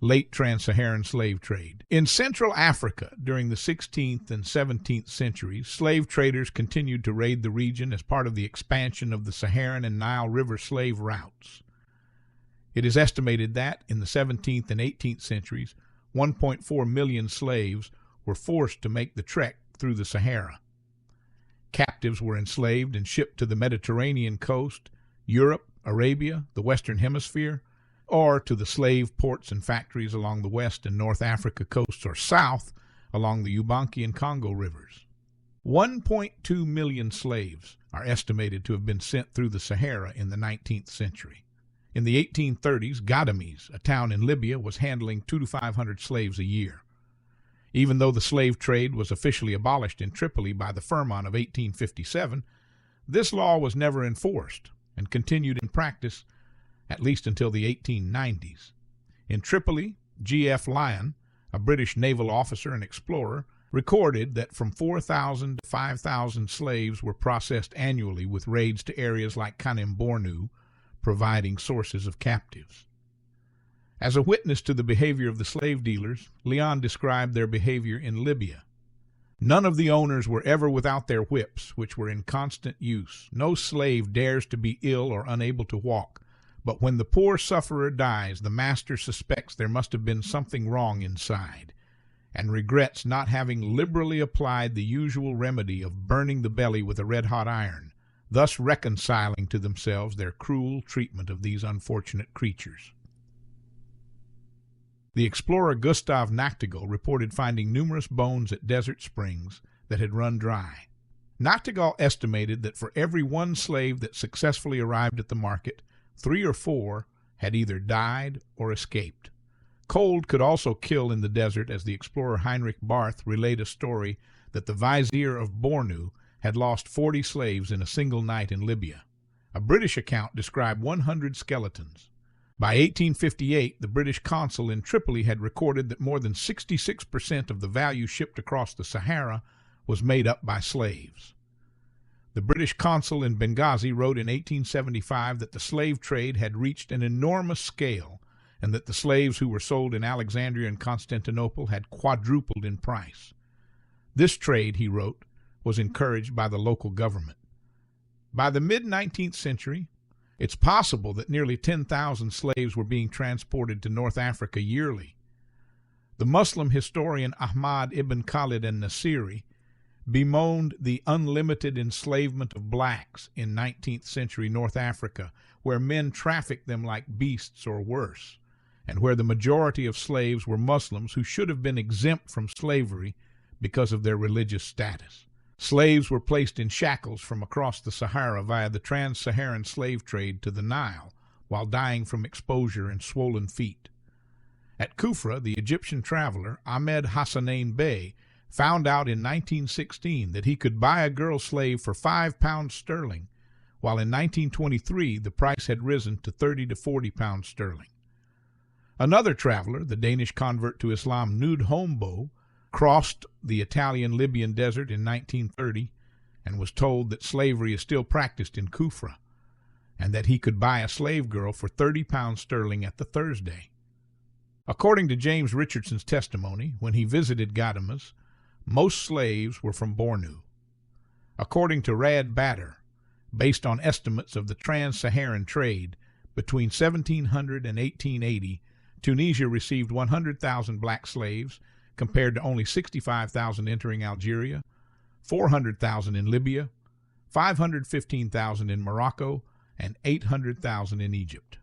late Trans-Saharan slave trade. In Central Africa, during the 16th and 17th centuries, slave traders continued to raid the region as part of the expansion of the Saharan and Nile River slave routes. It is estimated that, in the 17th and 18th centuries, 1.4 million slaves were forced to make the trek through the Sahara. Captives were enslaved and shipped to the Mediterranean coast, Europe, Arabia, the Western Hemisphere, or to the slave ports and factories along the West and North Africa coasts, or south along the Ubangi and Congo rivers. 1.2 million slaves are estimated to have been sent through the Sahara in the 19th century. In the 1830s, Gadames, a town in Libya, was handling 200 to 500 slaves a year. Even though the slave trade was officially abolished in Tripoli by the Firman of 1857, this law was never enforced and continued in practice at least until the 1890s. In Tripoli, G.F. Lyon, a British naval officer and explorer, recorded that from 4,000 to 5,000 slaves were processed annually with raids to areas like Kanem-Bornu, providing sources of captives. As a witness to the behavior of the slave dealers, Leon described their behavior in Libya. None of the owners were ever without their whips, which were in constant use. No slave dares to be ill or unable to walk, but when the poor sufferer dies, the master suspects there must have been something wrong inside, and regrets not having liberally applied the usual remedy of burning the belly with a red-hot iron, thus reconciling to themselves their cruel treatment of these unfortunate creatures. The explorer Gustav Nachtigal reported finding numerous bones at desert springs that had run dry. Nachtigal estimated that for every one slave that successfully arrived at the market, 3 or 4 had either died or escaped. Cold could also kill in the desert, as the explorer Heinrich Barth relayed a story that the vizier of Bornu had lost 40 slaves in a single night in Libya. A British account described 100 skeletons. By 1858, the British consul in Tripoli had recorded that more than 66% of the value shipped across the Sahara was made up by slaves. The British consul in Benghazi wrote in 1875 that the slave trade had reached an enormous scale and that the slaves who were sold in Alexandria and Constantinople had quadrupled in price. This trade, he wrote, was encouraged by the local government. By the mid-19th century, it's possible that nearly 10,000 slaves were being transported to North Africa yearly. The Muslim historian Ahmad ibn Khalid al-Nasiri bemoaned the unlimited enslavement of blacks in 19th century North Africa, where men trafficked them like beasts or worse, and where the majority of slaves were Muslims who should have been exempt from slavery because of their religious status. Slaves were placed in shackles from across the Sahara via the Trans-Saharan slave trade to the Nile, while dying from exposure and swollen feet. At Kufra, the Egyptian traveler Ahmed Hassanain Bey found out in 1916 that he could buy a girl slave for £5 while in 1923 the price had risen to £30 to £40. Another traveler, the Danish convert to Islam Knud Holmboe, crossed the Italian-Libyan desert in 1930 and was told that slavery is still practiced in Kufra and that he could buy a slave girl for £30 at the Thursday. According to James Richardson's testimony, when he visited Gadames, most slaves were from Bornu. According to Rad Bader, based on estimates of the Trans-Saharan trade, between 1700 and 1880, Tunisia received 100,000 black slaves, compared to only 65,000 entering Algeria, 400,000 in Libya, 515,000 in Morocco, and 800,000 in Egypt.